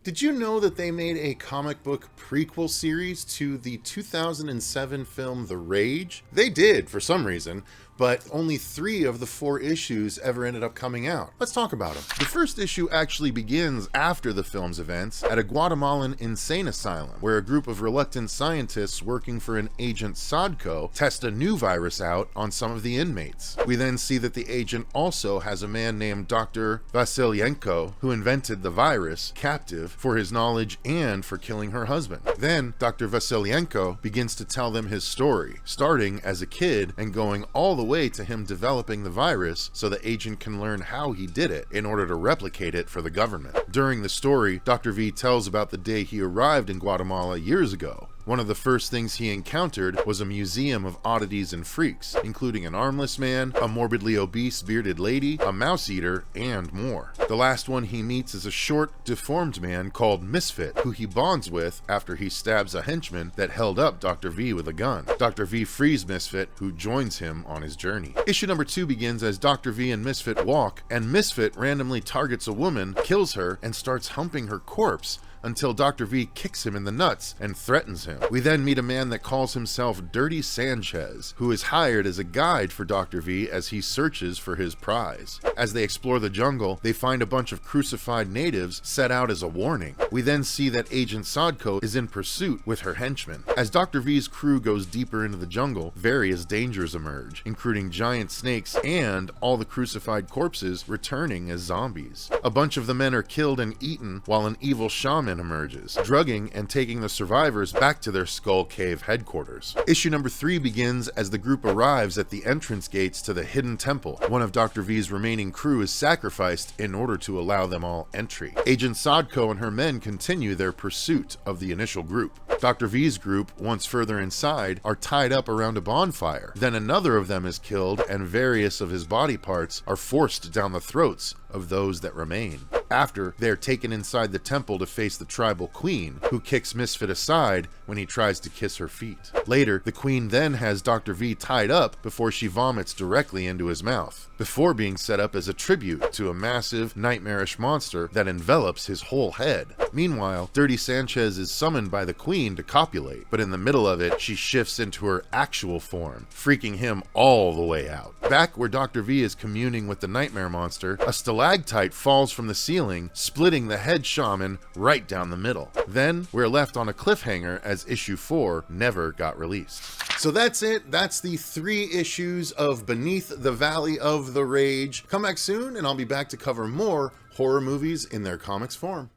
Did you know that they made a comic book prequel series to the 2007 film The Rage? They did, for some reason, but only 3 of the 4 issues ever ended up coming out. Let's talk about them. The first issue actually begins after the film's events at a Guatemalan insane asylum, where a group of reluctant scientists working for an Agent Sadko test a new virus out on some of the inmates. We then see that the agent also has a man named Dr. Vasilyenko, who invented the virus, captive for his knowledge and for killing her husband. Then Dr. Vasilyenko begins to tell them his story, starting as a kid and going all the way to him developing the virus so the agent can learn how he did it in order to replicate it for the government. During the story, Dr. V tells about the day he arrived in Guatemala years ago. One of the first things he encountered was a museum of oddities and freaks, including an armless man, a morbidly obese bearded lady, a mouse eater, and more. The last one he meets is a short, deformed man called Misfit, who he bonds with after he stabs a henchman that held up Dr. V with a gun. Dr. V frees Misfit, who joins him on his journey. Issue number 2 begins as Dr. V and Misfit walk, and Misfit randomly targets a woman, kills her, and starts humping her corpse, until Dr. V kicks him in the nuts and threatens him. We then meet a man that calls himself Dirty Sanchez, who is hired as a guide for Dr. V as he searches for his prize. As they explore the jungle, they find a bunch of crucified natives set out as a warning. We then see that Agent Sadko is in pursuit with her henchmen. As Dr. V's crew goes deeper into the jungle, various dangers emerge, including giant snakes and all the crucified corpses returning as zombies. A bunch of the men are killed and eaten while an evil shaman emerges, drugging and taking the survivors back to their Skull Cave headquarters. Issue number 3 begins as the group arrives at the entrance gates to the hidden temple. One of Dr. V's remaining crew is sacrificed in order to allow them all entry. Agent Sadko and her men continue their pursuit of the initial group. Dr. V's group, once further inside, are tied up around a bonfire. Then another of them is killed and various of his body parts are forced down the throats of those that remain. After, they are taken inside the temple to face the tribal queen, who kicks Misfit aside when he tries to kiss her feet. Later, the queen then has Dr. V tied up before she vomits directly into his mouth, before being set up as a tribute to a massive, nightmarish monster that envelops his whole head. Meanwhile, Dirty Sanchez is summoned by the queen to copulate, but in the middle of it, she shifts into her actual form, freaking him all the way out. Back where Dr. V is communing with the nightmare monster, a stalactite falls from the ceiling, splitting the head shaman right down the middle. Then, we're left on a cliffhanger as issue 4 never got released. So that's it. That's the 3 issues of Beneath the Valley of the Rage. Come back soon, and I'll be back to cover more horror movies in their comics form.